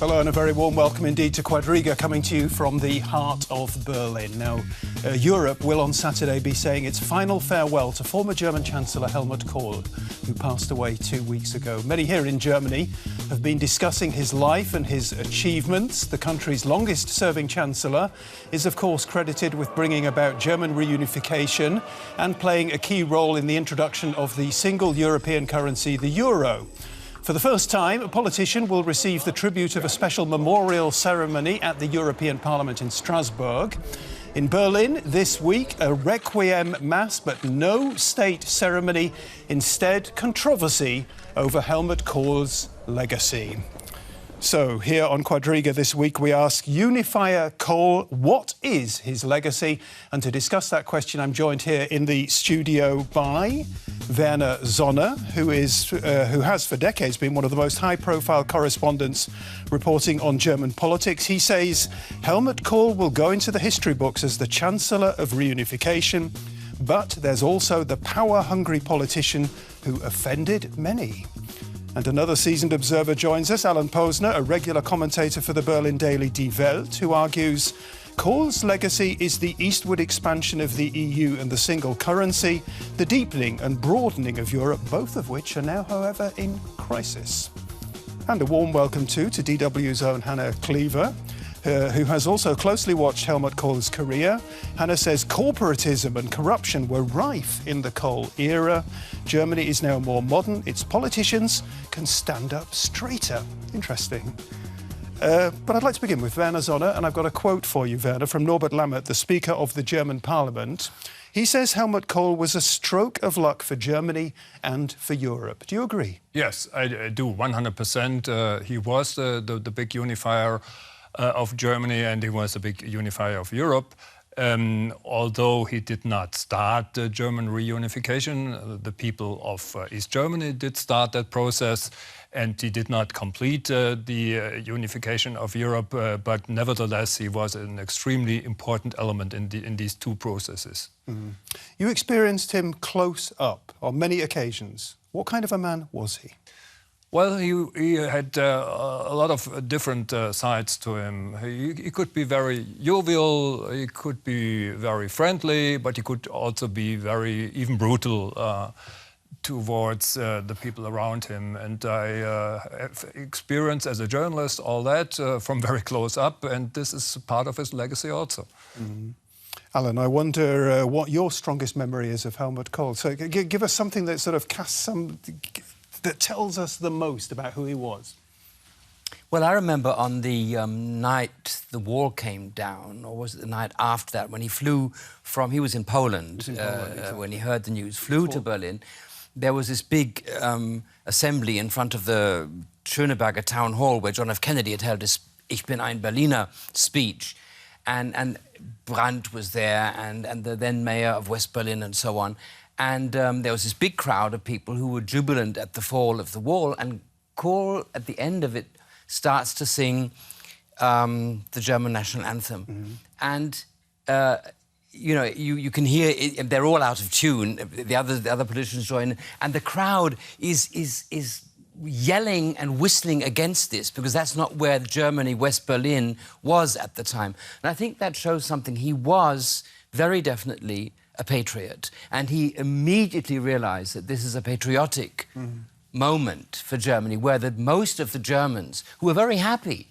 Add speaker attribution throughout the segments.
Speaker 1: Hello and a very warm welcome indeed to Quadriga, coming to you from the heart of Berlin. Now, Europe will on Saturday be saying its final farewell to former German Chancellor Helmut Kohl, who passed away 2 weeks ago. Many here in Germany have been discussing his life and his achievements. The country's longest-serving Chancellor is, of course, credited with bringing about German reunification and playing a key role in the introduction of the single European currency, the euro. For the first time, a politician will receive the tribute of a special memorial ceremony at the European Parliament in Strasbourg. In Berlin this week, a requiem mass, but no state ceremony. Instead, controversy over Helmut Kohl's legacy. So, here on Quadriga this week, we ask Unifier Kohl, what is his legacy? And to discuss that question, I'm joined here in the studio by Werner Sonne, who has for decades been one of the most high-profile correspondents reporting on German politics. He says Helmut Kohl will go into the history books as the Chancellor of reunification, but there's also the power-hungry politician who offended many. And another seasoned observer joins us, Posener, a regular commentator for the Berlin daily Die Welt, who argues Kohl's legacy is the eastward expansion of the EU and the single currency, the deepening and broadening of Europe, both of which are now, however, in crisis. And a warm welcome too to DW's own Hannah Cleaver, who has also closely watched Helmut Kohl's career. Hannah says corporatism and corruption were rife in the Kohl era. Germany is now more modern. Its politicians can stand up straighter. Interesting. But I'd like to begin with Werner Sonne, and I've got a quote for you, Werner, from Norbert Lammert, the Speaker of the German Parliament. He says Helmut Kohl was a stroke of luck for Germany and for Europe. Do you agree?
Speaker 2: Yes, I do, 100%. He was the big unifier of Germany, and he was a big unifier of Europe. Although he did not start the German reunification, the people of East Germany did start that process, and he did not complete the unification of Europe, but nevertheless he was an extremely important element in these two processes.
Speaker 1: Mm. You experienced him close up on many occasions. What kind of a man was he?
Speaker 2: Well, he had a lot of different sides to him. He could be very jovial, he could be very friendly, but he could also be very, even brutal towards the people around him. And I have experienced as a journalist all that from very close up, and this is part of his legacy also.
Speaker 1: Mm-hmm. Alan, I wonder what your strongest memory is of Helmut Kohl. So give us something that sort of casts some... that tells us the most about who he was.
Speaker 3: Well, I remember on the night the wall came down, or was it the night after that, when he flew from... He was in Poland, exactly. When he heard the news, flew to Berlin. There was this big assembly in front of the Schöneberger town hall where John F. Kennedy had held his Ich bin ein Berliner speech. And Brandt was there, and the then mayor of West Berlin and so on. And there was this big crowd of people who were jubilant at the fall of the wall. And Kohl, at the end of it, starts to sing the German national anthem. Mm-hmm. And, you know, you can hear it, they're all out of tune. The other politicians join. And the crowd is yelling and whistling against this, because that's not where Germany, West Berlin, was at the time. And I think that shows something. He was very definitely a patriot, and he immediately realized that this is a patriotic moment for Germany, where most of the Germans, who were very happy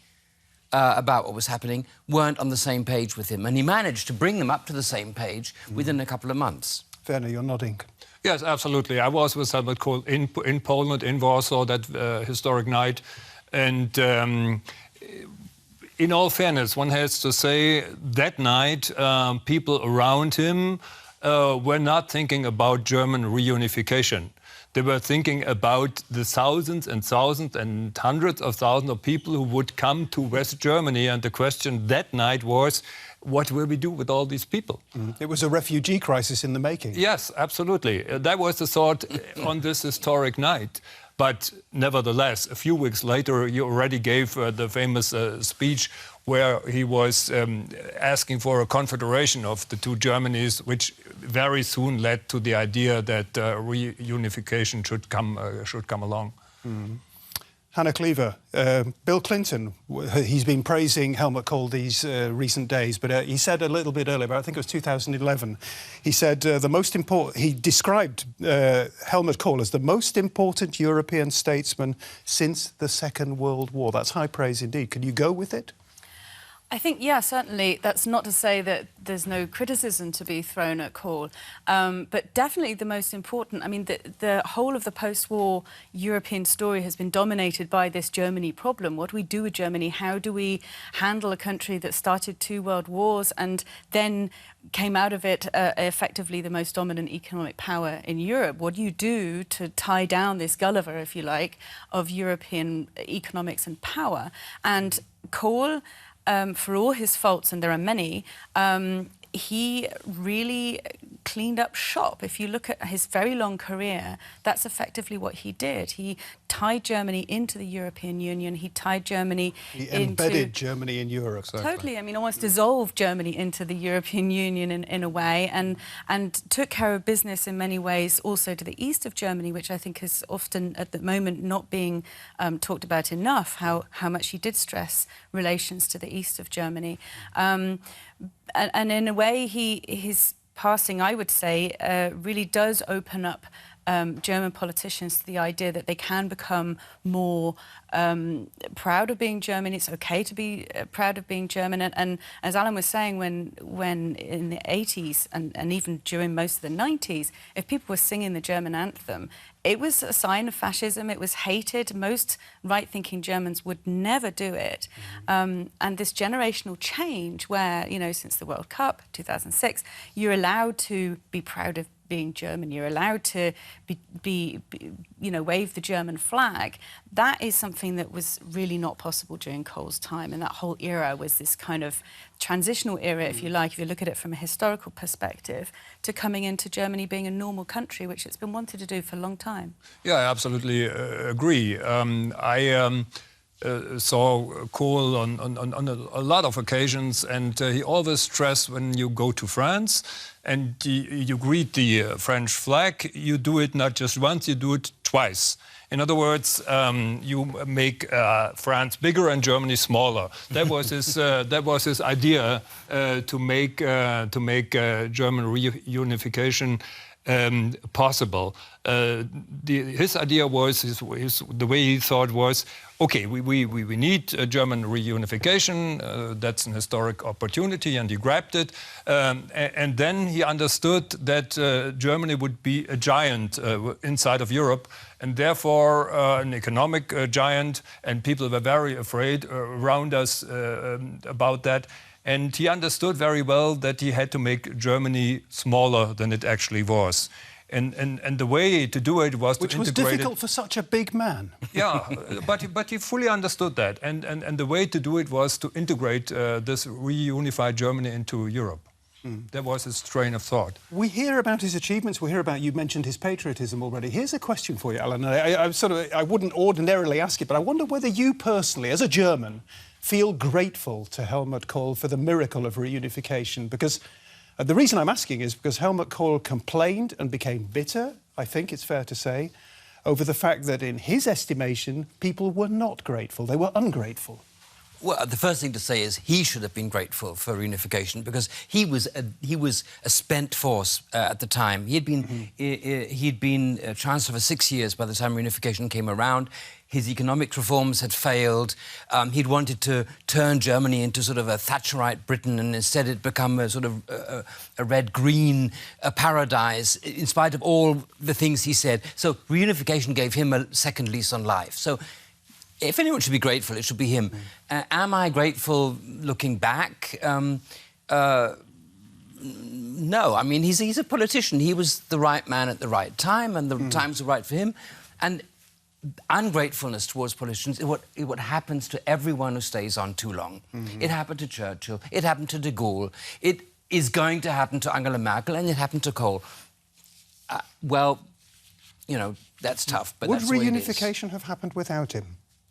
Speaker 3: about what was happening, weren't on the same page with him. And he managed to bring them up to the same page within a couple of months.
Speaker 1: Werner, you're nodding.
Speaker 2: Yes, absolutely. I was with Helmut Kohl in Poland, in Warsaw, that historic night. And in all fairness, one has to say that night people around him were not thinking about German reunification. They were thinking about the thousands and thousands and hundreds of thousands of people who would come to West Germany. And the question that night was, what will we do with all these people?
Speaker 1: Mm. It was a refugee crisis in the making.
Speaker 2: Yes, absolutely. That was the thought on this historic night. But nevertheless, a few weeks later, he already gave the famous speech where he was asking for a confederation of the two Germanys, which very soon led to the idea that reunification should come along. Mm.
Speaker 1: Hannah Cleaver, Bill Clinton, he's been praising Helmut Kohl these recent days, but he said a little bit earlier, but I think it was 2011, he said he described Helmut Kohl as the most important European statesman since the Second World War. That's high praise indeed. Can you go with it?
Speaker 4: I think, yeah, certainly. That's not to say that there's no criticism to be thrown at Kohl, but definitely the most important. I mean, the whole of the post-war European story has been dominated by this Germany problem. What do we do with Germany? How do we handle a country that started 2 world wars and then came out of it effectively the most dominant economic power in Europe? What do you do to tie down this Gulliver, if you like, of European economics and power? And Kohl, for all his faults, and there are many, he really cleaned up shop. If you look at his very long career, that's effectively what he did. He tied Germany into the European Union. He tied Germany
Speaker 1: He embedded Germany in Europe.
Speaker 4: Totally. I mean, almost dissolved Germany into the European Union in a way, and took care of business in many ways also to the east of Germany, which I think is often at the moment not being talked about enough, how much he did stress relations to the east of Germany. And in a way, his passing, I would say, really does open up German politicians to the idea that they can become more proud of being German. It's okay to be proud of being German. And as Alan was saying, when in the 80s and even during most of the 90s, if people were singing the German anthem, it was a sign of fascism. It was hated. Most right-thinking Germans would never do it. And this generational change where, you know, since the World Cup, 2006, you're allowed to be proud of being German, you're allowed to you know, wave the German flag. That is something that was really not possible during Kohl's time. And that whole era was this kind of transitional era, if you like, if you look at it from a historical perspective, to coming into Germany being a normal country, which it's been wanted to do for a long time.
Speaker 2: Yeah, I absolutely agree. I saw Kohl on a lot of occasions, and he always stressed when you go to France and you greet the French flag, you do it not just once, you do it twice. In other words, you make France bigger and Germany smaller. That was his idea to make German reunification possible. His idea was, the way he thought was, okay, we need German reunification, that's an historic opportunity, and he grabbed it. And then he understood that Germany would be a giant inside of Europe, and therefore an economic giant, and people were very afraid around us about that. And he understood very well that he had to make Germany smaller than it actually was. And the way to do it was to integrate it.
Speaker 1: Which was difficult for such a big man.
Speaker 2: Yeah, but he fully understood that. And the way to do it was to integrate this reunified Germany into Europe. That was his train of thought.
Speaker 1: We hear about his achievements. We hear about, you mentioned his patriotism already. Here's a question for you, Alan. I wouldn't ordinarily ask it, but I wonder whether you personally, as a German, feel grateful to Helmut Kohl for the miracle of reunification. Because the reason I'm asking is because Helmut Kohl complained and became bitter, I think it's fair to say, over the fact that in his estimation, people were not grateful. They were ungrateful.
Speaker 3: Well, the first thing to say is he should have been grateful for reunification because he was a spent force at the time. He'd been Chancellor for 6 years by the time reunification came around. His economic reforms had failed. He'd wanted to turn Germany into sort of a Thatcherite Britain, and instead it become a sort of a red-green paradise, in spite of all the things he said. So reunification gave him a second lease on life. So if anyone should be grateful, it should be him. Am I grateful looking back? No. I mean, he's a politician. He was the right man at the right time, and the times were right for him. And ungratefulness towards politicians is what happens to everyone who stays on too long. It happened to Churchill. It happened to de Gaulle. It is going to happen to Angela Merkel, and it happened to Kohl. Well, you know, that's tough, but that's the way it is.
Speaker 1: Would reunification have happened without him?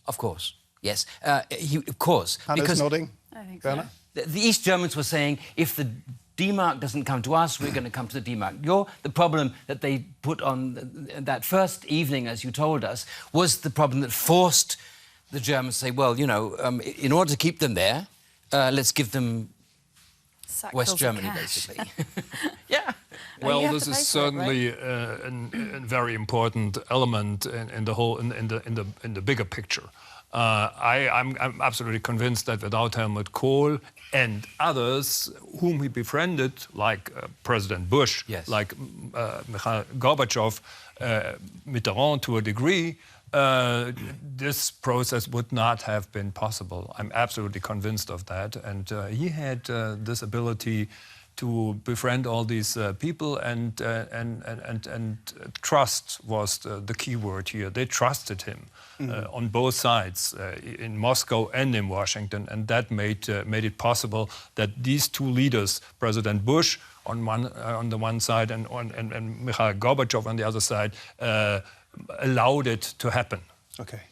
Speaker 3: Of course, yes. Of course.
Speaker 1: Hannah's nodding.
Speaker 4: I think
Speaker 1: Werner?
Speaker 4: so.
Speaker 3: The East Germans were saying, if the D-Mark doesn't come to us, we're going to come to the D-Mark. The problem that they put on that first evening, as you told us, was the problem that forced the Germans say, well, you know, in order to keep them there, let's give them West Germany, basically. Yeah.
Speaker 2: Well, this is certainly a very important element in the whole in the bigger picture. I'm absolutely convinced that without Helmut Kohl and others whom he befriended, like President Bush,
Speaker 3: yes,
Speaker 2: like Mikhail Gorbachev, Mitterrand to a degree, this process would not have been possible. I'm absolutely convinced of that. And he had this ability to befriend all these people, and trust was the key word here. They trusted him on both sides, in Moscow and in Washington, and that made it possible that these two leaders, President Bush on the one side and Mikhail Gorbachev on the other side, allowed it to happen.
Speaker 1: Okay.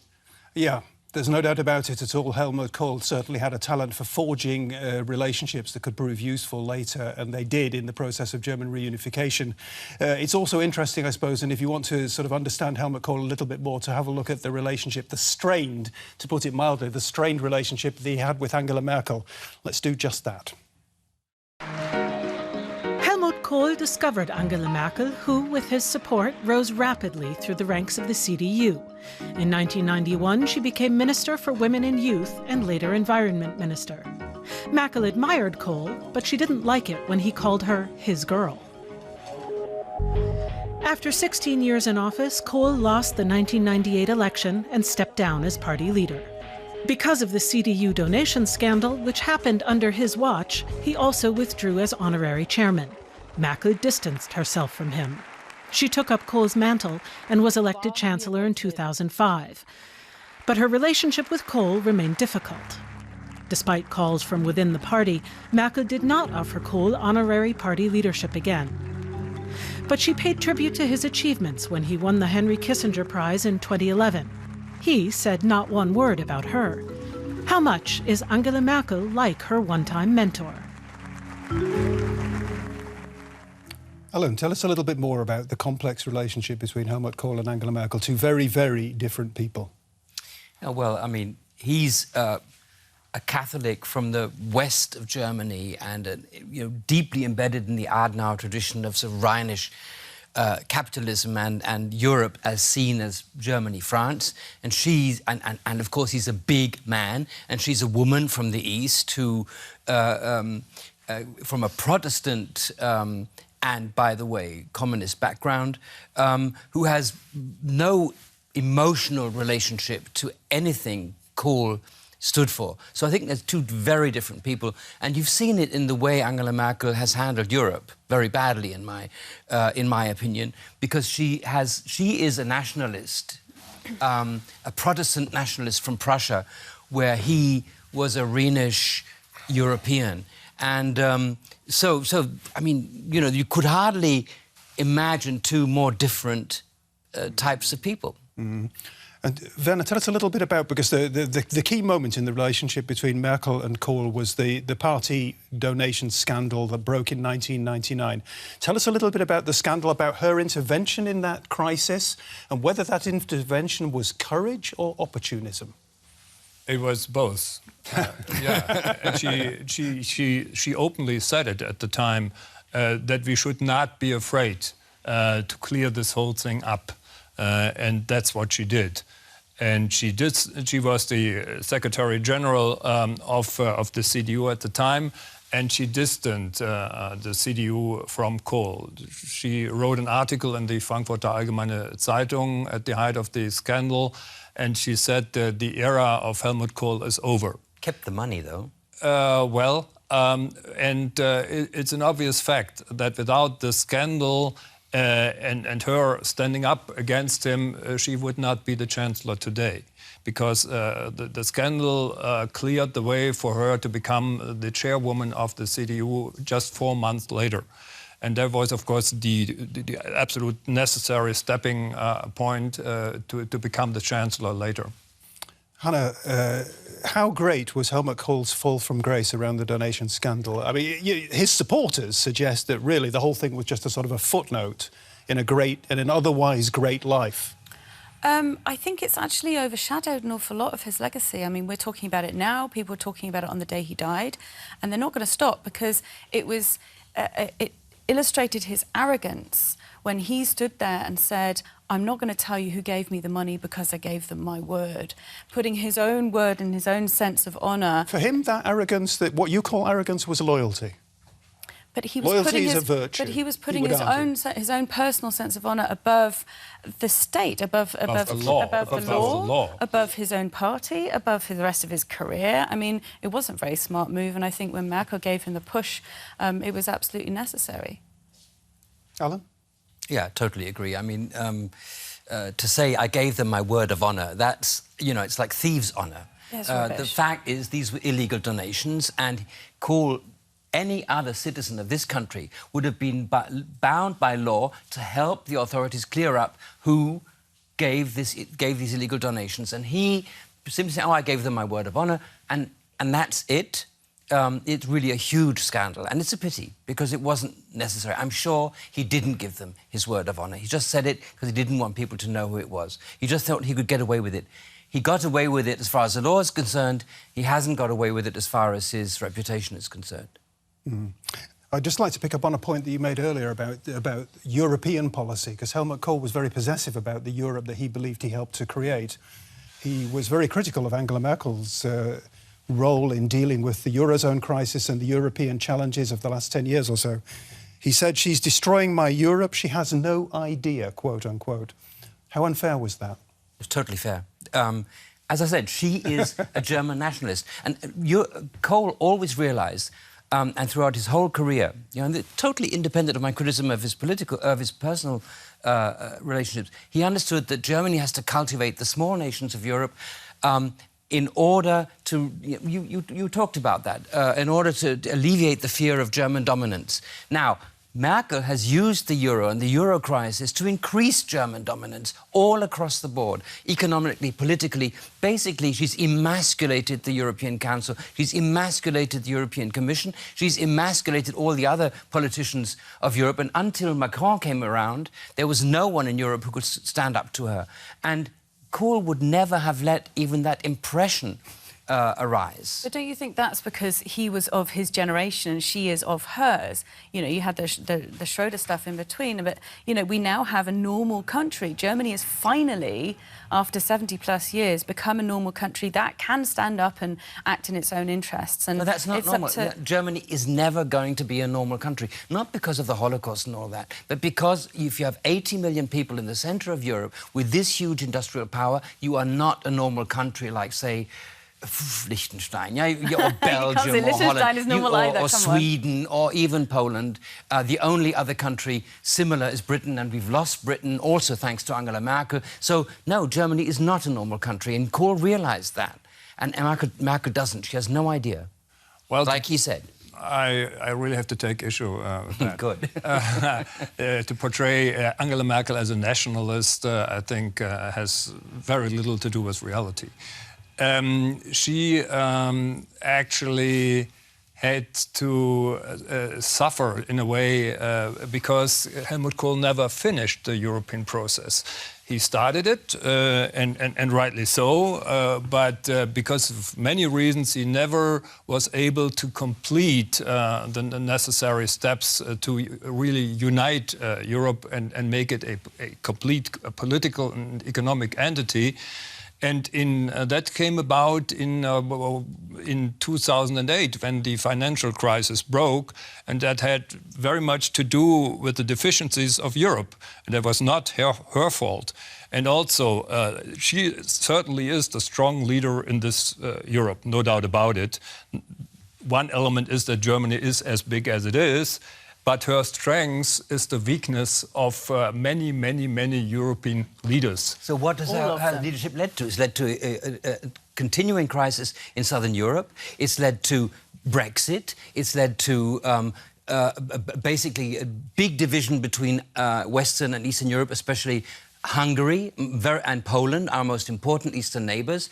Speaker 1: Yeah. There's no doubt about it at all. Helmut Kohl certainly had a talent for forging relationships that could prove useful later, and they did in the process of German reunification. It's also interesting, I suppose, and if you want to sort of understand Helmut Kohl a little bit more, to have a look at the relationship, the strained, to put it mildly, the strained relationship that he had with Angela Merkel. Let's do just that.
Speaker 5: Helmut Kohl discovered Angela Merkel, who, with his support, rose rapidly through the ranks of the CDU. In 1991, she became Minister for Women and Youth and later Environment Minister. Merkel admired Kohl, but she didn't like it when he called her his girl. After 16 years in office, Kohl lost the 1998 election and stepped down as party leader. Because of the CDU donation scandal, which happened under his watch, he also withdrew as honorary chairman. Merkel distanced herself from him. She took up Kohl's mantle and was elected chancellor in 2005. But her relationship with Kohl remained difficult. Despite calls from within the party, Merkel did not offer Kohl honorary party leadership again. But she paid tribute to his achievements when he won the Henry Kissinger Prize in 2011. He said not one word about her. How much is Angela Merkel like her one-time mentor?
Speaker 1: Alan, tell us a little bit more about the complex relationship between Helmut Kohl and Angela Merkel, two very, very different people.
Speaker 3: Well, I mean, he's a Catholic from the west of Germany and deeply embedded in the Adenauer tradition of sort of Rhinish capitalism and Europe as seen as Germany, France. And she's, and of course, he's a big man, and she's a woman from the East who, from a Protestant and, by the way, communist background, who has no emotional relationship to anything Kohl stood for. So I think there's two very different people, and you've seen it in the way Angela Merkel has handled Europe very badly, in my opinion, because she is a nationalist, a Protestant nationalist from Prussia, where he was a Rhenish European. And so I mean, you could hardly imagine two more different types of people.
Speaker 1: Mm. And Werner, tell us a little bit about, because the key moment in the relationship between Merkel and Kohl was the party donation scandal that broke in 1999. Tell us a little bit about the scandal, about her intervention in that crisis, and whether that intervention was courage or opportunism.
Speaker 2: It was both. Yeah, and she openly said it at the time that we should not be afraid to clear this whole thing up, and that's what she did. And she was the Secretary General of the CDU at the time, and she distanced the CDU from Kohl. She wrote an article in the Frankfurter Allgemeine Zeitung at the height of the scandal, and she said the era of Helmut Kohl is over.
Speaker 3: Kept the money, though.
Speaker 2: It's an obvious fact that without the scandal and her standing up against him, she would not be the chancellor today, because the scandal cleared the way for her to become the chairwoman of the CDU just 4 months later. And that was, of course, the absolute necessary stepping point to become the chancellor later.
Speaker 1: Hannah, how great was Helmut Kohl's fall from grace around the donation scandal? I mean, his supporters suggest that really the whole thing was just a sort of a footnote in an otherwise great life.
Speaker 4: I think it's actually overshadowed an awful lot of his legacy. I mean, we're talking about it now. People are talking about it on the day he died, and they're not going to stop because it illustrated his arrogance when he stood there and said, "I'm not going to tell you who gave me the money because I gave them my word," putting his own word and his own sense of honour.
Speaker 1: For him, that arrogance, that what you call arrogance, was loyalty.
Speaker 4: But he was
Speaker 1: Loyalty
Speaker 4: putting
Speaker 1: is
Speaker 4: his,
Speaker 1: a virtue,
Speaker 4: But he was
Speaker 1: you
Speaker 4: putting
Speaker 1: would
Speaker 4: his own personal sense of honour above the state, above
Speaker 2: the law,
Speaker 4: above his own party, above the rest of his career. I mean, it wasn't a very smart move, and I think when Merkel gave him the push, it was absolutely necessary.
Speaker 1: Alan?
Speaker 3: Yeah, totally agree. I mean, to say I gave them my word of honour, that's, you know, it's like thieves' honour.
Speaker 4: Yes,
Speaker 3: the fact is these were illegal donations, and Kohl, any other citizen of this country, would have been bound by law to help the authorities clear up who gave these illegal donations. And he simply said, "Oh, I gave them my word of honour," and that's it. It's really a huge scandal, and it's a pity because it wasn't necessary. I'm sure he didn't give them his word of honour. He just said it because he didn't want people to know who it was. He just thought he could get away with it. He got away with it as far as the law is concerned. He hasn't got away with it as far as his reputation is concerned.
Speaker 1: Mm. I'd just like to pick up on a point that you made earlier about European policy, because Helmut Kohl was very possessive about the Europe that he believed he helped to create. He was very critical of Angela Merkel's role in dealing with the Eurozone crisis and the European challenges of the last 10 years or so. He said, "She's destroying my Europe. She has no idea," quote unquote. How unfair was that?
Speaker 3: It's totally fair. As I said, she is a German nationalist. And Kohl always realised, and throughout his whole career, you know, totally independent of my criticism of his personal relationships, he understood that Germany has to cultivate the small nations of Europe in order to, you talked about that, in order to alleviate the fear of German dominance. Now, Merkel has used the euro and the euro crisis to increase German dominance all across the board, economically, politically. Basically, she's emasculated the European Council, she's emasculated the European Commission, she's emasculated all the other politicians of Europe, and until Macron came around, there was no one in Europe who could stand up to her. And Kohl would never have let even that impression arise.
Speaker 4: But don't you think that's because he was of his generation and she is of hers? You know, you had the Schroeder stuff in between, but, you know, we now have a normal country. Germany has finally, after 70-plus years, become a normal country that can stand up and act in its own interests. And
Speaker 3: but that's not normal. Germany is never going to be a normal country, not because of the Holocaust and all that, but because if you have 80 million people in the centre of Europe with this huge industrial power, you are not a normal country like, say, Liechtenstein, or Belgium, or Holland, or Sweden, or even Poland. The only other country similar is Britain, and we've lost Britain also thanks to Angela Merkel. So, no, Germany is not a normal country, and Kohl realised that. And Merkel doesn't. She has no idea. Well, like he said.
Speaker 2: I really have to take issue with that.
Speaker 3: Good.
Speaker 2: To portray Angela Merkel as a nationalist, I think, has very little to do with reality. She actually had to suffer in a way because Helmut Kohl never finished the European process. He started it, and rightly so, but because of many reasons, he never was able to complete the necessary steps to really unite Europe and make it a complete political and economic entity. And that came about in 2008 when the financial crisis broke, and that had very much to do with the deficiencies of Europe. And that was not her fault. And also, she certainly is the strong leader in this Europe, no doubt about it. One element is that Germany is as big as it is, but her strength is the weakness of many, many, many European leaders.
Speaker 3: So what has her leadership led to? It's led to a continuing crisis in southern Europe. It's led to Brexit. It's led to basically a big division between Western and Eastern Europe, especially Hungary and Poland, our most important eastern neighbours.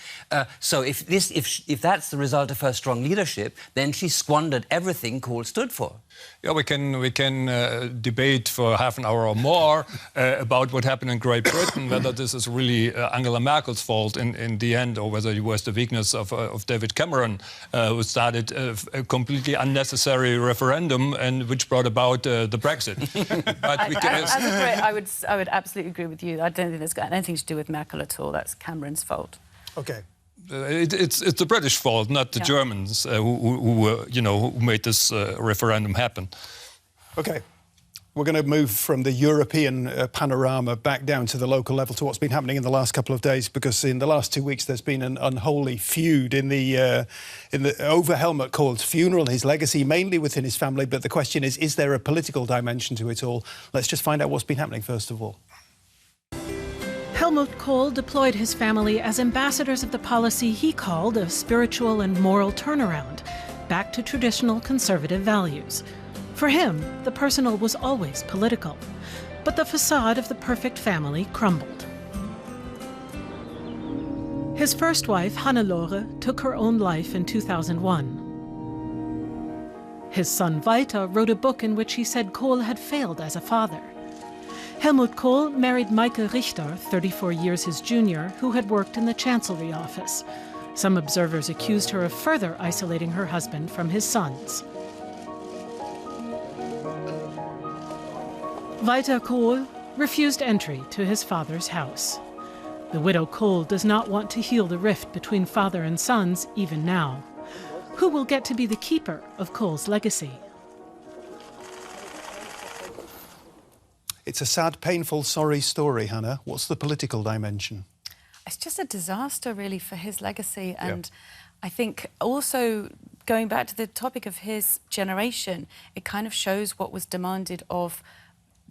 Speaker 3: So if that's the result of her strong leadership, then she squandered everything Kohl stood for.
Speaker 2: Yeah, we can debate for half an hour or more about what happened in Great Britain, whether this is really Angela Merkel's fault in the end, or whether it was the weakness of David Cameron, who started a completely unnecessary referendum and which brought about the Brexit. But
Speaker 4: I would absolutely agree with you. I don't think it's got anything to do with Merkel at all. That's Cameron's fault.
Speaker 1: OK.
Speaker 2: It's the British fault, not the Germans who made this referendum happen.
Speaker 1: OK. We're going to move from the European panorama back down to the local level to what's been happening in the last couple of days, because in the last 2 weeks there's been an unholy feud over Helmut Kohl's funeral, his legacy, mainly within his family. But the question is there a political dimension to it all? Let's just find out what's been happening first of all.
Speaker 5: Helmut Kohl deployed his family as ambassadors of the policy he called a spiritual and moral turnaround, back to traditional conservative values. For him, the personal was always political, but the facade of the perfect family crumbled. His first wife, Hannelore, took her own life in 2001. His son Walter wrote a book in which he said Kohl had failed as a father. Helmut Kohl married Michael Richter, 34 years his junior, who had worked in the Chancellery office. Some observers accused her of further isolating her husband from his sons. Walter Kohl refused entry to his father's house. The widow Kohl does not want to heal the rift between father and sons, even now. Who will get to be the keeper of Kohl's legacy?
Speaker 1: It's a sad, painful, sorry story, Hannah. What's the political dimension?
Speaker 4: It's just a disaster, really, for his legacy. And I think also, going back to the topic of his generation, it kind of shows what was demanded of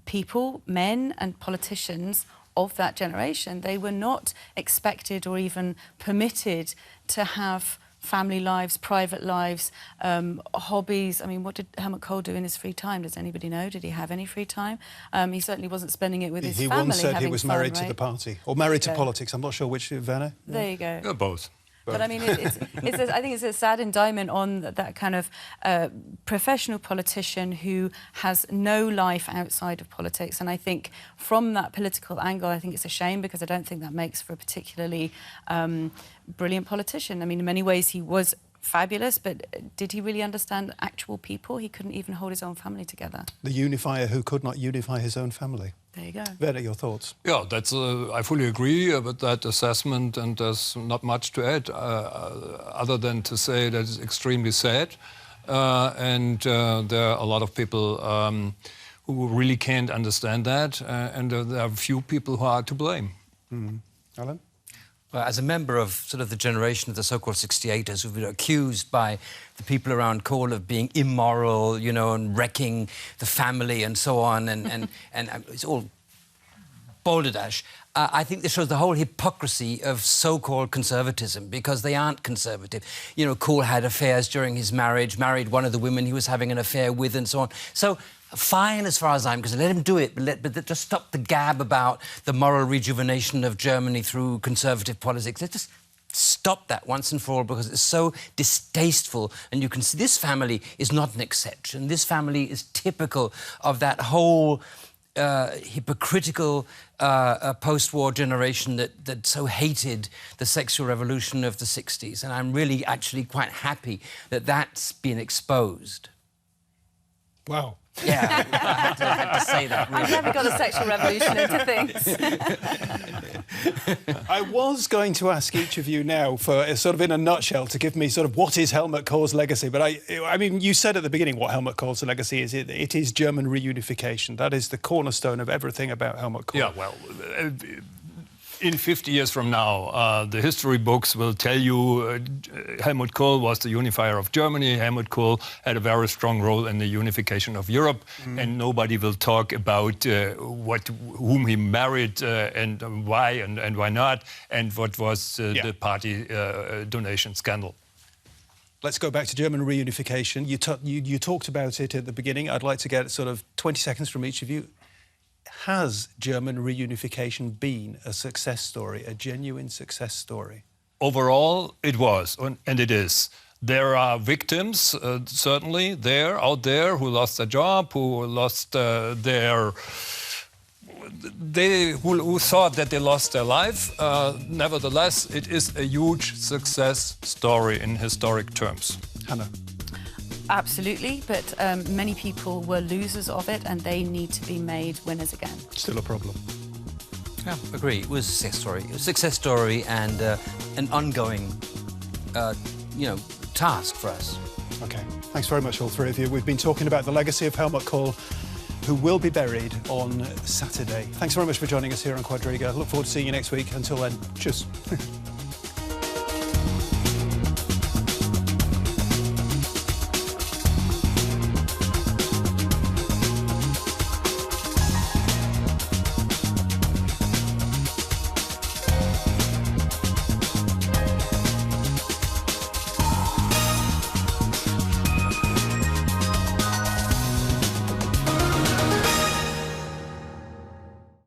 Speaker 4: people, men and politicians of that generation. They were not expected or even permitted to have family lives, private lives, hobbies. I mean, what did Helmut Kohl do in his free time? Does anybody know? Did he have any free time? He certainly wasn't spending it with his family.
Speaker 1: He once said he was
Speaker 4: fun,
Speaker 1: married
Speaker 4: right?
Speaker 1: to the party, or married to politics. I'm not sure which, Werner.
Speaker 4: There you go.
Speaker 2: Yeah, both.
Speaker 4: But I mean, I think it's a sad indictment on that kind of professional politician who has no life outside of politics. And I think from that political angle, I think it's a shame, because I don't think that makes for a particularly brilliant politician. I mean, in many ways, he was fabulous, but did he really understand actual people? He couldn't even hold his own family together.
Speaker 1: The unifier who could not unify his own family.
Speaker 4: There you go.
Speaker 1: Werner, your thoughts?
Speaker 2: Yeah, that's. I fully agree with that assessment, and there's not much to add, other than to say that it's extremely sad, and there are a lot of people who really can't understand that, and there are few people who are to blame.
Speaker 1: Alan?
Speaker 3: Well, as a member of sort of the generation of the so-called 68ers who've been accused by the people around Kohl of being immoral, you know, and wrecking the family and so on, and it's all balderdash. I think this shows the whole hypocrisy of so-called conservatism, because they aren't conservative. You know, Kohl had affairs during his marriage, married one of the women he was having an affair with, and so on. So, fine as far as I'm concerned. Let him do it, but just stop the gab about the moral rejuvenation of Germany through conservative politics. Let's just stop that once and for all, because it's so distasteful. And you can see this family is not an exception. This family is typical of that whole hypocritical post-war generation that so hated the sexual revolution of the 60s. And I'm really actually quite happy that that's been exposed.
Speaker 1: Wow.
Speaker 3: Yeah, I had to say that. Really.
Speaker 4: I've never got a sexual revolution into things.
Speaker 1: I was going to ask each of you now, for sort of in a nutshell, to give me sort of what is Helmut Kohl's legacy. But I mean, you said at the beginning what Helmut Kohl's legacy is. It is German reunification. That is the cornerstone of everything about Helmut Kohl.
Speaker 2: Yeah, well, in 50 years from now, the history books will tell you Helmut Kohl was the unifier of Germany. Helmut Kohl had a very strong role in the unification of Europe, and nobody will talk about whom he married and why and why not, and what was the party donation scandal.
Speaker 1: Let's go back to German reunification. You talked about it at the beginning. I'd like to get sort of 20 seconds from each of you. has German reunification been a success story, a genuine success story?
Speaker 2: Overall, it was, and it is. There are victims, certainly, out there, who lost their job, who lost who thought that they lost their life. Nevertheless, it is a huge success story in historic terms.
Speaker 1: Hannah?
Speaker 4: Absolutely, but many people were losers of it, and they need to be made winners again.
Speaker 1: Still a problem.
Speaker 3: Yeah, agree. It was a success story. It was a success story and an ongoing, task for us.
Speaker 1: OK. Thanks very much, all three of you. We've been talking about the legacy of Helmut Kohl, who will be buried on Saturday. Thanks very much for joining us here on Quadriga. Look forward to seeing you next week. Until then, cheers.